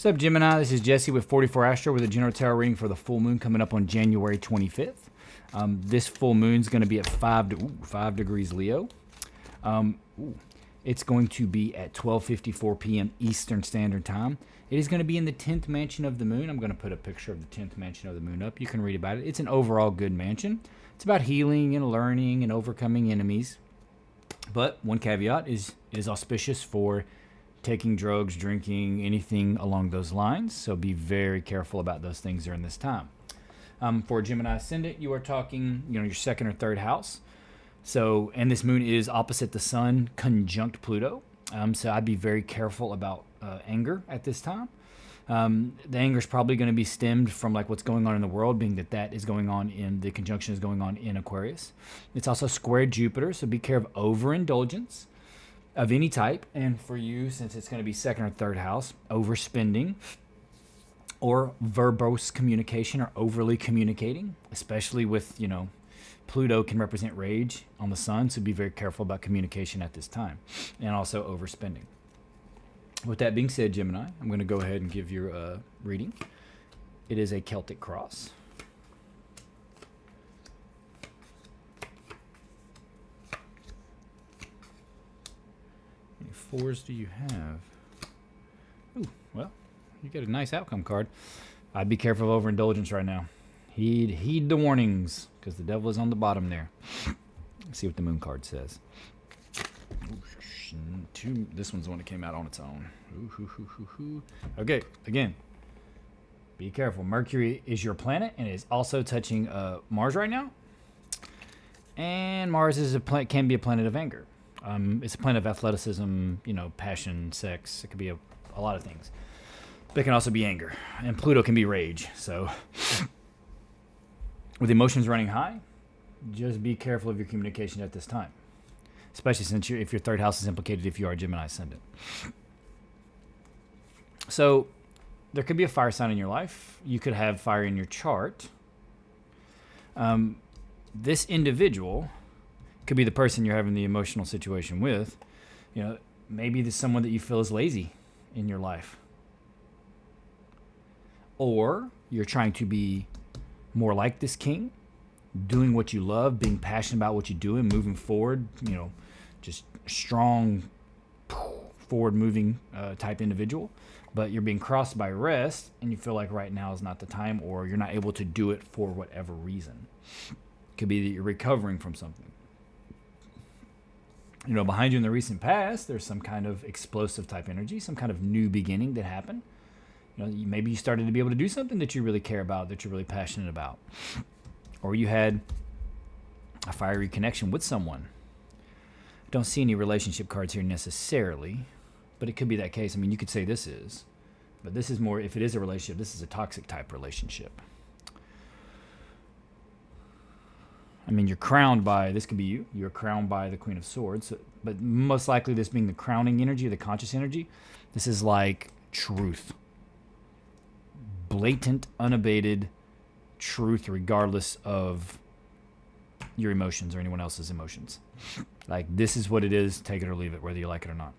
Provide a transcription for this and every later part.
What's up, Gemini? This is Jesse with 44 Astro with a general tarot reading for the full moon coming up on January 25th. This full moon's going to be at 5 degrees Leo. It's going to be at 12:54 p.m. Eastern Standard Time. It is going to be in the 10th mansion of the moon. I'm going to put a picture of the 10th mansion of the moon up. You can read about it. It's an overall good mansion. It's about healing and learning and overcoming enemies. But one caveat is it is auspicious for taking drugs, drinking, anything along those lines. So be very careful about those things during this time. For Gemini Ascendant, you are talking, your second or third house. So, and this moon is opposite the sun, conjunct Pluto. So I'd be very careful about anger at this time. The anger is probably going to be stemmed from like what's going on in the world, being that is going on in the conjunction is going on in Aquarius. It's also square Jupiter, so be careful of overindulgence of any type. And for you, since it's going to be second or third house, overspending or verbose communication or overly communicating, especially with, Pluto can represent rage on the sun, so be very careful about communication at this time, and also overspending. With that being said, Gemini, I'm going to go ahead and give you a reading. It is a Celtic cross. How many fours do you have? Ooh, well, you get a nice outcome card. I'd be careful of overindulgence right now. Heed the warnings, because the devil is on the bottom there. Let's see what the moon card says. This one's the one that came out on its own. Okay, again, be careful. Mercury is your planet, and it is also touching Mars right now. And Mars is can be a planet of anger. It's a planet of athleticism, passion, sex. It could be a lot of things. But it can also be anger. And Pluto can be rage. So with emotions running high, just be careful of your communication at this time. Especially since if your third house is implicated if you are a Gemini ascendant. So there could be a fire sign in your life. You could have fire in your chart. This individual could be the person you're having the emotional situation with. Maybe there's someone that you feel is lazy in your life. Or you're trying to be more like this king, doing what you love, being passionate about what you do and moving forward, just strong, forward-moving type individual. But you're being crossed by rest, and you feel like right now is not the time, or you're not able to do it for whatever reason. It could be that you're recovering from something. Behind you in the recent past, there's some kind of explosive type energy, some kind of new beginning that happened. Maybe you started to be able to do something that you really care about, that you're really passionate about. Or you had a fiery connection with someone. Don't see any relationship cards here necessarily, but it could be that case. You could say this is. But this is more, if it is a relationship, this is a toxic type relationship. You're crowned by, this could be you. You're crowned by the Queen of Swords. But most likely this being the crowning energy, the conscious energy, this is like truth. Blatant, unabated truth regardless of your emotions or anyone else's emotions. Like, this is what it is, take it or leave it, whether you like it or not.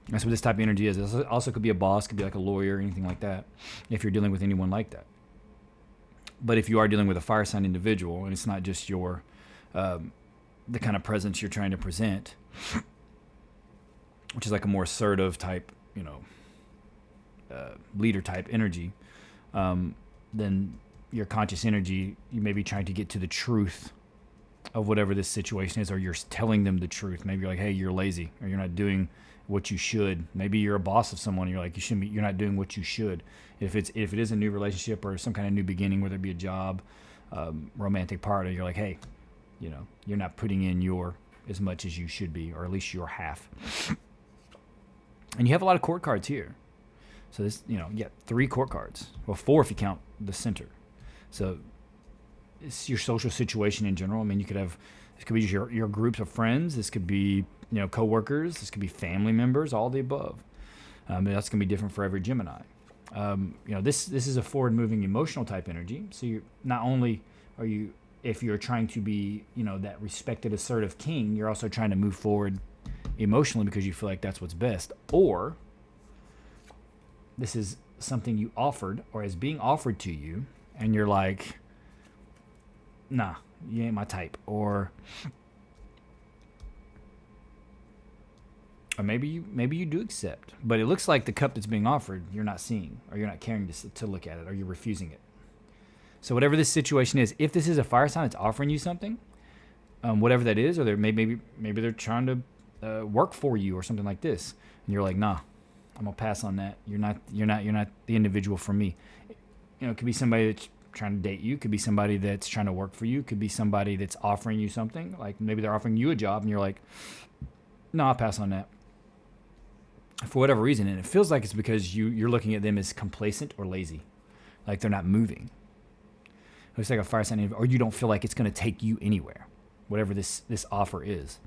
That's what this type of energy is. It also could be a boss, could be like a lawyer, anything like that, if you're dealing with anyone like that. But if you are dealing with a fire sign individual, and it's not just your the kind of presence you're trying to present, which is like a more assertive type, leader type energy, then your conscious energy, you may be trying to get to the truth of whatever this situation is, or you're telling them the truth. Maybe you're like, hey, you're lazy, or you're not doing what you should. Maybe you're a boss of someone, and you're like, you're not doing what you should. If it is a new relationship or some kind of new beginning, whether it be a job, romantic partner, you're like, hey, you're not putting in as much as you should be, or at least your half. And you have a lot of court cards here. So this, you got 3 court cards. Well, 4 if you count the center. So it's your social situation in general. This could be just your groups of friends. This could be, coworkers. This could be family members, all the above. That's going to be different for every Gemini. This is a forward-moving emotional type energy. So you're not only are you, if you're trying to be, that respected, assertive king, you're also trying to move forward emotionally because you feel like that's what's best. Or this is something you offered or is being offered to you, and you're like, nah, you ain't my type. Or maybe you do accept, but it looks like the cup that's being offered you're not seeing, or you're not caring to look at it, or you're refusing it. So whatever this situation is, if this is a fire sign that's offering you something, whatever that is, or maybe they're trying to work for you or something like this, and you're like, nah, I'm gonna pass on that. You're not the individual for me. It could be somebody that's trying to date you. It could be somebody that's trying to work for you. It could be somebody that's offering you something. Like maybe they're offering you a job, and you're like, no, I'll pass on that. For whatever reason, and it feels like it's because you're looking at them as complacent or lazy, like they're not moving. Looks like a fire sign, or you don't feel like it's going to take you anywhere, whatever this offer is.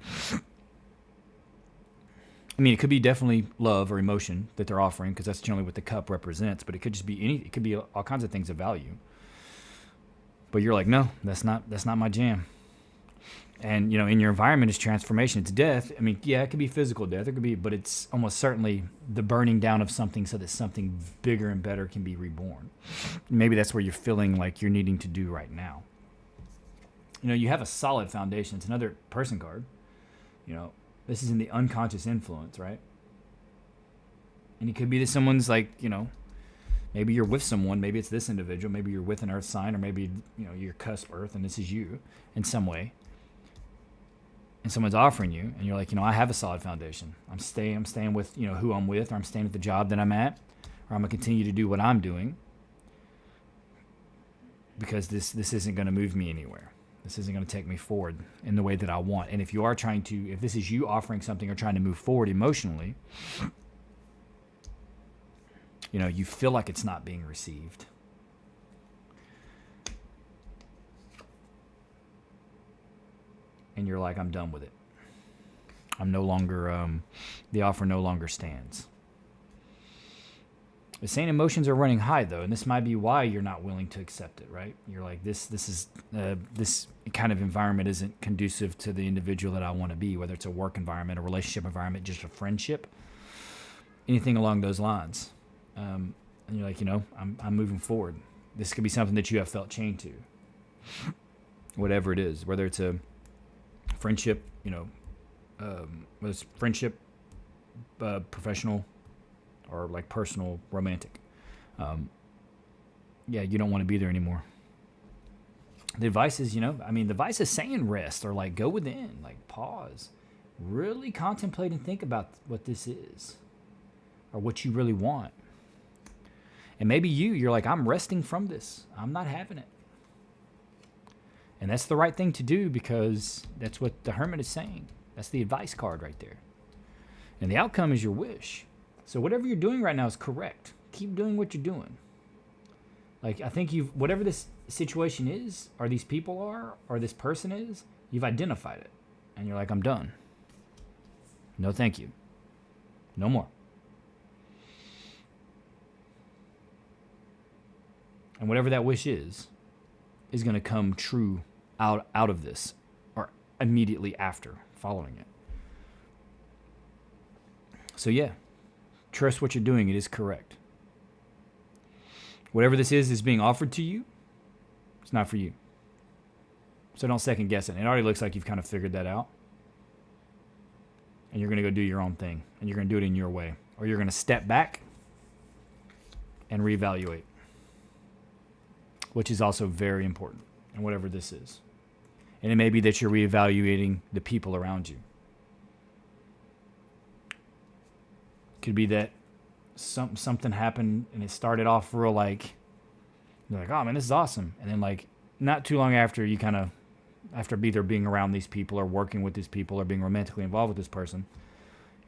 I mean, it could be definitely love or emotion that they're offering, because that's generally what the cup represents. But it could just be it could be all kinds of things of value. But you're like, no, that's not my jam. And in your environment is transformation. It's death. I mean, yeah, it could be physical death. It could be, but it's almost certainly the burning down of something so that something bigger and better can be reborn. Maybe that's where you're feeling like you're needing to do right now. You have a solid foundation. It's another person card. This is in the unconscious influence, right? And it could be that someone's like, maybe you're with someone. Maybe it's this individual. Maybe you're with an earth sign, or maybe, you're cusp earth and this is you in some way. And someone's offering you, and you're like, I have a solid foundation. I'm staying with, who I'm with, or I'm staying at the job that I'm at, or I'm going to continue to do what I'm doing, because this isn't going to move me anywhere. This isn't going to take me forward in the way that I want. And if this is you offering something or trying to move forward emotionally, you feel like it's not being received. And you're like, I'm done with it. I'm no longer, the offer no longer stands. The same emotions are running high, though, and this might be why you're not willing to accept it, right? You're like, this kind of environment isn't conducive to the individual that I want to be, whether it's a work environment, a relationship environment, just a friendship, anything along those lines. And you're like, I'm moving forward. This could be something that you have felt chained to, whatever it is, whether it's a friendship, whether it's friendship, professional, or like personal, romantic. You don't want to be there anymore. The advice is, the advice is saying rest, or like go within, like pause, really contemplate and think about what this is, or what you really want. And maybe you're like, I'm resting from this. I'm not having it. And that's the right thing to do, because that's what the Hermit is saying. That's the advice card right there. And the outcome is your wish. So whatever you're doing right now is correct. Keep doing what you're doing. Like, I think whatever this situation is, or these people are, or this person is, you've identified it. And you're like, I'm done. No, thank you. No more. And whatever that wish is going to come true out of this, or immediately after, following it. So yeah, trust what you're doing. It is correct. Whatever this is being offered to you, it's not for you. So don't second guess it. It already looks like you've kind of figured that out. And you're going to go do your own thing. And you're going to do it in your way. Or you're going to step back and reevaluate, which is also very important in whatever this is. And it may be that you're reevaluating the people around you. Could be that something happened and it started off real like, you're like, oh man, this is awesome. And then like not too long after, you kind of, after either being around these people or working with these people or being romantically involved with this person,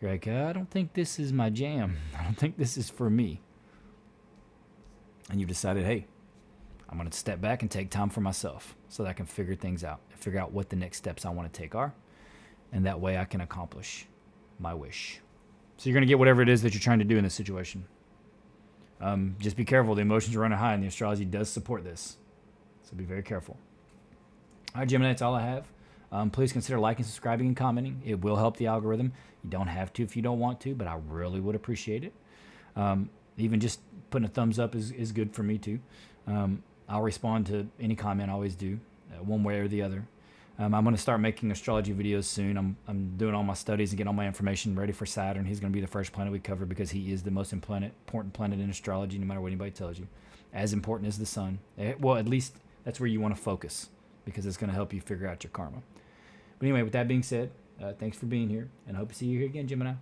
you're like, I don't think this is my jam. I don't think this is for me. And you've decided, hey, I'm going to step back and take time for myself so that I can figure things out, figure out what the next steps I want to take are. And that way I can accomplish my wish. So you're going to get whatever it is that you're trying to do in this situation. Just be careful. The emotions are running high, and the astrology does support this. So be very careful. All right, Gemini, that's all I have. Please consider liking, subscribing, and commenting. It will help the algorithm. You don't have to if you don't want to, but I really would appreciate it. Even just putting a thumbs up is good for me too. I'll respond to any comment. I always do, one way or the other. I'm going to start making astrology videos soon. I'm doing all my studies and getting all my information ready for Saturn. He's going to be the first planet we cover because he is the most important planet in astrology, no matter what anybody tells you. As important as the sun. Well, at least that's where you want to focus because it's going to help you figure out your karma. But anyway, with that being said, thanks for being here, and I hope to see you here again, Gemini.